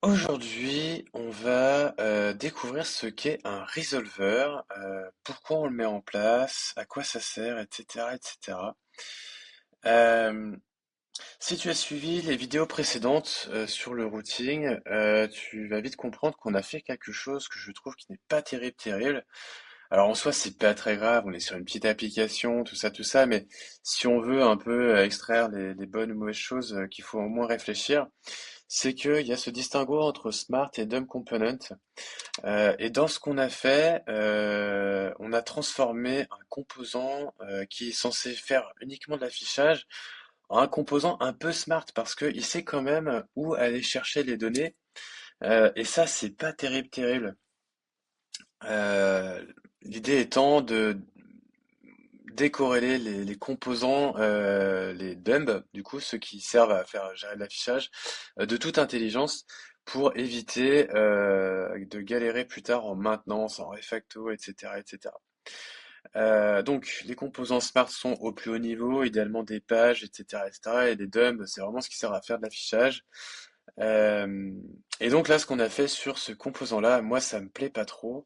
Aujourd'hui, on va découvrir ce qu'est un resolver, pourquoi on le met en place, à quoi ça sert, etc., etc. Euh, Si tu as suivi les vidéos précédentes sur le routing, tu vas vite comprendre qu'on a fait quelque chose que je trouve qui n'est pas terrible, terrible. Alors en soi, c'est pas très grave, on est sur une petite application, tout ça, mais si on veut un peu extraire les bonnes ou mauvaises choses qu'il faut au moins réfléchir, c'est qu'il y a ce distinguo entre smart et dumb component. Et dans ce qu'on a fait, on a transformé un composant qui est censé faire uniquement de l'affichage en un composant un peu smart parce qu'il sait quand même où aller chercher les données. Et ça, c'est pas terrible, terrible. Euh, L'idée étant de décorréler les composants, les dumb, du coup, ceux qui servent à faire gérer l'affichage, de toute intelligence pour éviter de galérer plus tard en maintenance, en refacto, etc., etc. Donc, les composants Smart sont au plus haut niveau, idéalement des pages, etc., etc. Et les dumb, c'est vraiment ce qui sert à faire de l'affichage. Euh, et donc là, ce qu'on a fait sur ce composant-là, moi, ça me plaît pas trop.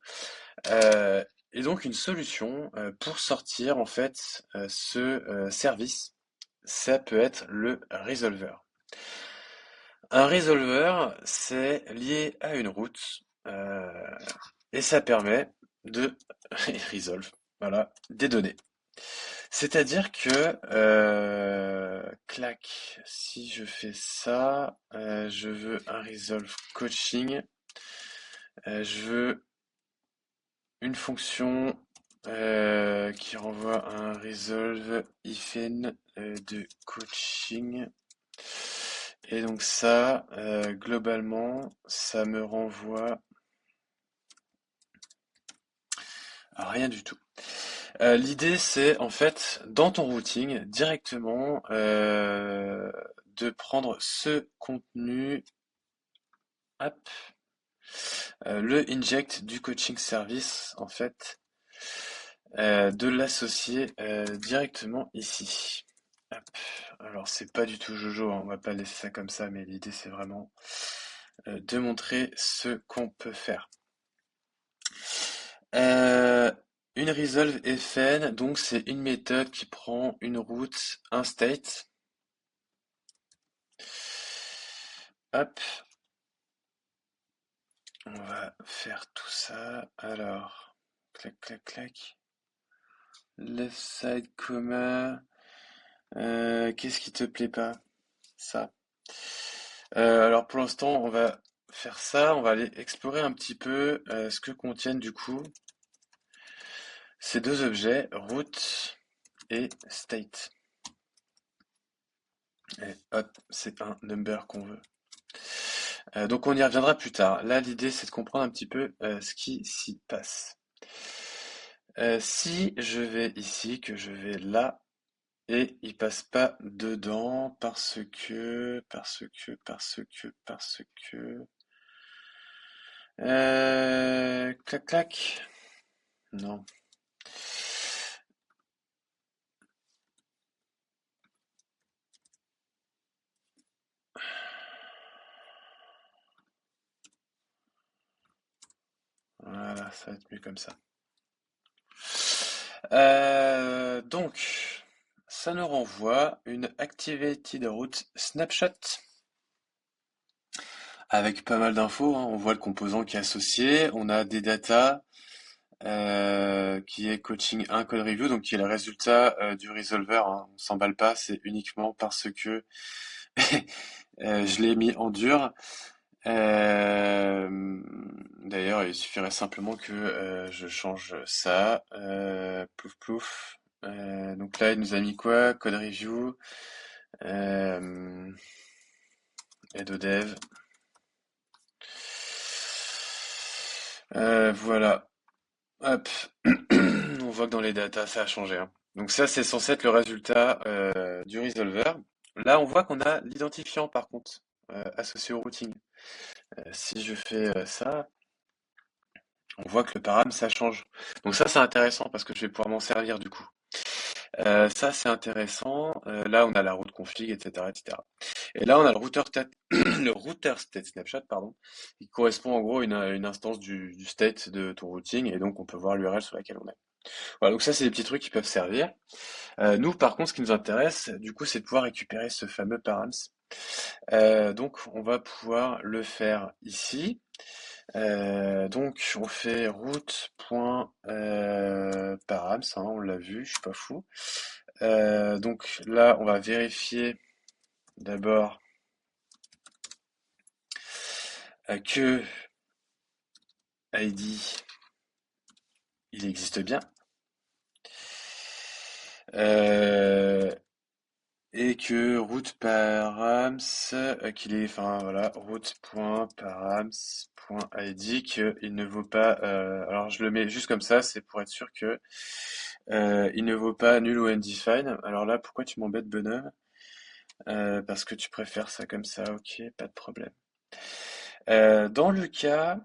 Euh, et donc une solution pour sortir en fait ce service, ça peut être le resolver. Un resolver, c'est lié à une route et ça permet de resolve, voilà, des données. C'est-à-dire que, clac, si je fais ça, je veux un resolve coaching, je veux une fonction qui renvoie à un resolve ifn de coaching. Et donc ça, globalement, ça me renvoie à rien du tout. L'idée, c'est en fait, dans ton routing, directement, de prendre ce contenu, hop, le inject du coaching service, en fait, de l'associer directement ici. Hop. Alors c'est pas du tout Jojo, hein, on va pas laisser ça comme ça, mais l'idée c'est vraiment de montrer ce qu'on peut faire. Euh, une resolve fn, donc c'est une méthode qui prend une route, un state. Hop, on va faire tout ça. Alors, clac, clac, clac. Left side comma. Qu'est-ce qui te plaît pas? Ça. Alors pour l'instant, on va faire ça. On va aller explorer un petit peu ce que contiennent du coup ces deux objets, route et state. Et hop, c'est un number qu'on veut. Donc on y reviendra plus tard. Là, l'idée, c'est de comprendre un petit peu ce qui s'y passe. Si je vais ici, que je vais là, et il passe pas dedans parce que. Clac, clac. Non. Voilà, ça va être mieux comme ça. Donc, ça nous renvoie une activated route snapshot avec pas mal d'infos, hein. On voit le composant qui est associé, on a des datas qui est coaching 1 code review, donc qui est le résultat du resolver, hein. On s'emballe pas, c'est uniquement parce que je l'ai mis en dur. D'ailleurs, il suffirait simplement que je change ça. Plouf plouf. Donc là, il nous a mis quoi? Code review. Euh, Aide au dev. Voilà. Hop. On voit que dans les datas, ça a changé, hein. Donc ça, c'est censé être le résultat du resolver. Là, on voit qu'on a l'identifiant, par contre, associé au routing. Si je fais ça, on voit que le param, ça change. Donc ça, c'est intéressant parce que je vais pouvoir m'en servir du coup. Ça, c'est intéressant. Là, on a la route config, etc., etc. Et là, on a le routeur le router state snapshot, pardon, qui correspond en gros à une instance du state de ton routing, et donc on peut voir l'URL sur laquelle on est. Voilà, donc ça c'est des petits trucs qui peuvent servir. Nous, par contre, ce qui nous intéresse, du coup, c'est de pouvoir récupérer ce fameux params. Donc, on va pouvoir le faire ici. Donc, on fait route.params, hein, on l'a vu, je suis pas fou. Donc là, on va vérifier d'abord que ID, il existe bien. Euh, et que route params, qu'il est, enfin voilà, route.params.id, qu'il ne vaut pas, alors je le mets juste comme ça, c'est pour être sûr que il ne vaut pas null ou undefined. Alors là, pourquoi tu m'embêtes, bonhomme? Parce que tu préfères ça comme ça, ok, pas de problème. Dans le cas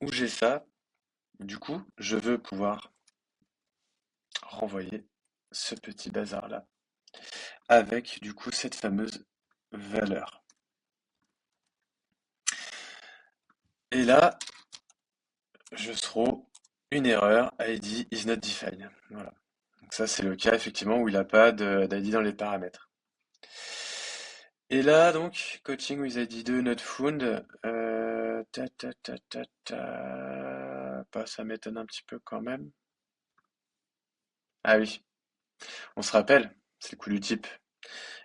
où j'ai ça, du coup, je veux pouvoir renvoyer ce petit bazar-là avec du coup cette fameuse valeur. Et là, je throw une erreur, ID is not defined. Voilà. Donc ça, c'est le cas effectivement où il n'a pas d'ID dans les paramètres. Et là, donc, coaching with ID2 not found. Bah, ça m'étonne un petit peu quand même. Ah oui, on se rappelle, c'est le coup du type.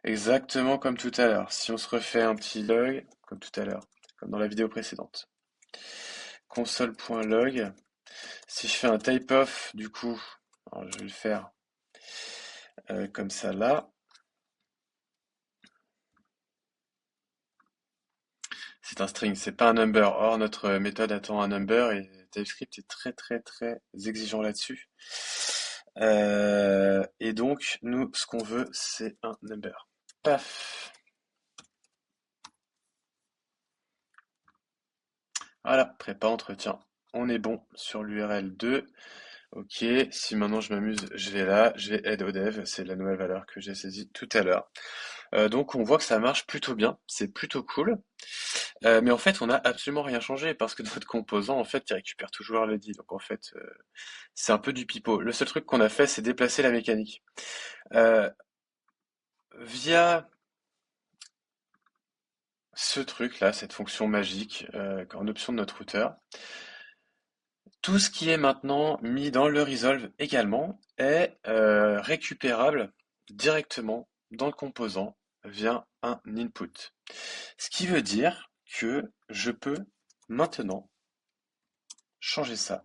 Exactement comme tout à l'heure. Si on se refait un petit log, comme tout à l'heure, comme dans la vidéo précédente. Console.log. Si je fais un type-off, du coup, alors je vais le faire comme ça là. C'est un string, c'est pas un number. Or, notre méthode attend un number et TypeScript est très très très exigeant là-dessus. Et donc, nous, ce qu'on veut, c'est un number. Paf! Voilà, prépa entretien. On est bon sur l'URL 2. Ok, si maintenant je m'amuse, je vais là, je vais aide au dev, c'est la nouvelle valeur que j'ai saisie tout à l'heure. Donc on voit que ça marche plutôt bien, c'est plutôt cool. Mais en fait, on n'a absolument rien changé parce que notre composant, en fait, il récupère toujours l'ID. Donc en fait, c'est un peu du pipeau. Le seul truc qu'on a fait, c'est déplacer la mécanique. Euh, Via ce truc-là, cette fonction magique, en option de notre routeur, tout ce qui est maintenant mis dans le resolve également est récupérable directement dans le composant via un input. Ce qui veut dire que je peux maintenant changer ça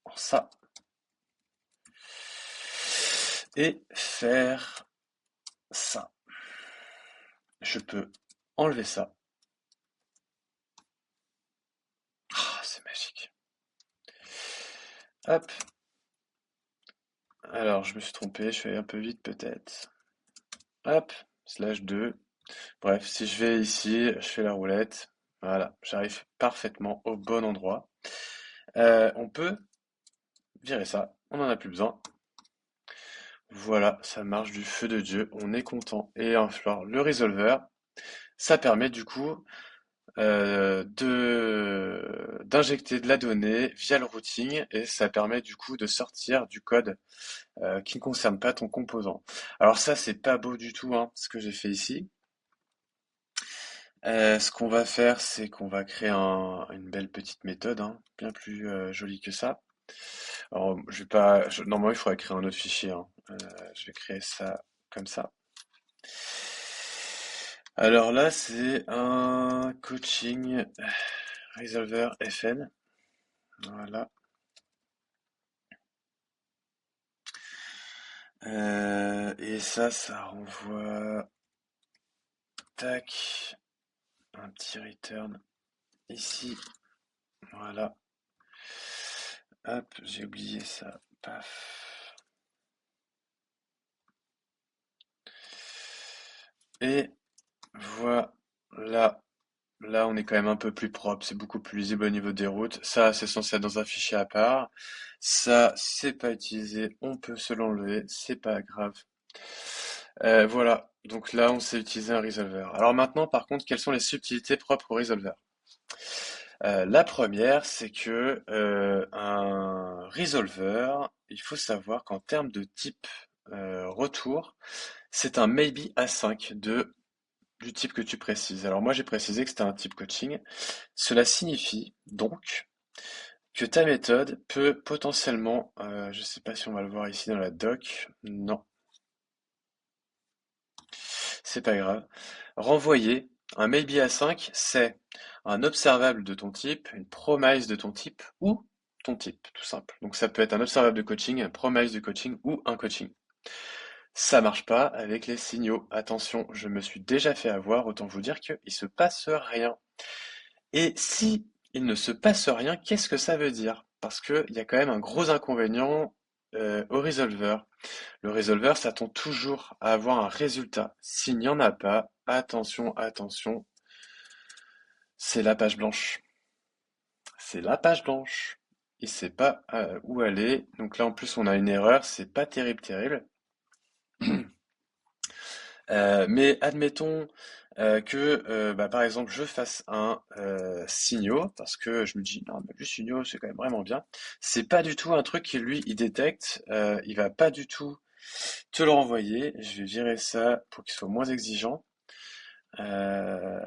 en ça et faire ça. Je peux enlever ça. Ah, c'est magique. Hop. Alors, je me suis trompé, je fais un peu vite peut-être. Hop, slash 2. Bref, si je vais ici, je fais la roulette. Voilà, j'arrive parfaitement au bon endroit. On peut virer ça, on n'en a plus besoin. Voilà, ça marche du feu de Dieu, on est content. Et alors, le resolver, ça permet du coup d'injecter de la donnée via le routing et ça permet du coup de sortir du code qui ne concerne pas ton composant. Alors ça, c'est pas beau du tout, hein, ce que j'ai fait ici. Ce qu'on va faire, c'est qu'on va créer une belle petite méthode, hein, bien plus jolie que ça. Alors, je vais pas, normalement, il faudrait créer un autre fichier, hein. Je vais créer ça comme ça. Alors là, c'est un coaching resolver FN. Voilà. Et ça renvoie, tac, un petit return ici. Voilà. Hop, j'ai oublié ça. Paf. Et voilà. Là, on est quand même un peu plus propre. C'est beaucoup plus lisible au niveau des routes. Ça, c'est censé être dans un fichier à part. Ça, c'est pas utilisé. On peut se l'enlever. C'est pas grave. Voilà, donc là on sait utiliser un resolver. Alors maintenant par contre, quelles sont les subtilités propres au resolver? La première, c'est que un resolver, il faut savoir qu'en termes de type retour, c'est un maybe A5 du type que tu précises. Alors moi j'ai précisé que c'était un type coaching. Cela signifie donc que ta méthode peut potentiellement, je ne sais pas si on va le voir ici dans la doc, non, c'est pas grave. Renvoyer un maybe A5, c'est un observable de ton type, une promise de ton type ou ton type, tout simple. Donc ça peut être un observable de coaching, un promise de coaching ou un coaching. Ça marche pas avec les signaux. Attention, je me suis déjà fait avoir, autant vous dire qu'il se passe rien. Et si il ne se passe rien, qu'est-ce que ça veut dire? Parce qu'il y a quand même un gros inconvénient au resolver. Le resolver s'attend toujours à avoir un résultat. S'il n'y en a pas, attention, attention, c'est la page blanche. C'est la page blanche. Il sait pas où aller. Donc là, en plus, on a une erreur. C'est pas terrible, terrible. Mais admettons que, bah, par exemple, je fasse un signaux, parce que je me dis, non, mais le signaux, c'est quand même vraiment bien. C'est pas du tout un truc qui, lui, il détecte. Il va pas du tout te le renvoyer. Je vais virer ça pour qu'il soit moins exigeant. Euh,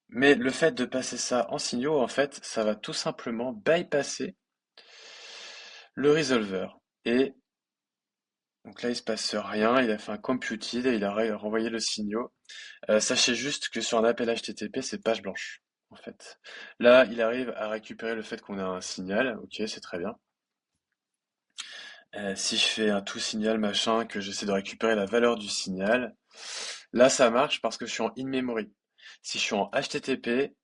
mais le fait de passer ça en signaux, en fait, ça va tout simplement bypasser le resolver. Et donc là, il se passe rien. Il a fait un computed et il a renvoyé le signaux. Sachez juste que sur un appel HTTP, c'est page blanche, en fait. Là, il arrive à récupérer le fait qu'on a un signal. Ok, c'est très bien. Si je fais un tout signal machin, que j'essaie de récupérer la valeur du signal, là ça marche parce que je suis en in-memory. Si je suis en HTTP,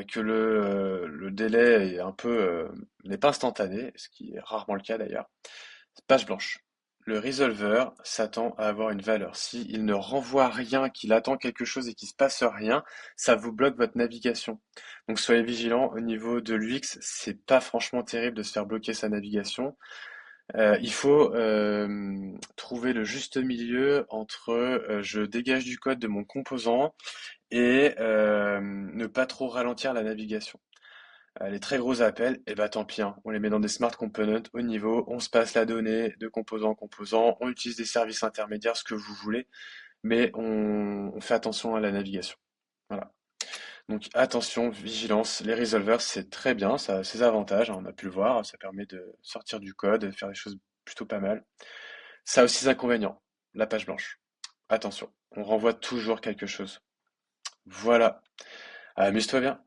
que le délai est un peu n'est pas instantané, ce qui est rarement le cas d'ailleurs, c'est page blanche. Le resolver s'attend à avoir une valeur. S'il ne renvoie rien, qu'il attend quelque chose et qu'il se passe rien, ça vous bloque votre navigation. Donc soyez vigilant au niveau de l'UX, c'est pas franchement terrible de se faire bloquer sa navigation. Il faut trouver le juste milieu entre je dégage du code de mon composant et ne pas trop ralentir la navigation. Les très gros appels, et bah tant pis, hein, on les met dans des smart components au niveau, on se passe la donnée de composant en composant, on utilise des services intermédiaires, ce que vous voulez, mais on fait attention à la navigation. Voilà. Donc attention, vigilance, les resolvers c'est très bien, ça a ses avantages, hein, on a pu le voir, ça permet de sortir du code, de faire des choses plutôt pas mal. Ça a aussi des inconvénients, la page blanche. Attention, on renvoie toujours quelque chose. Voilà, amuse-toi bien.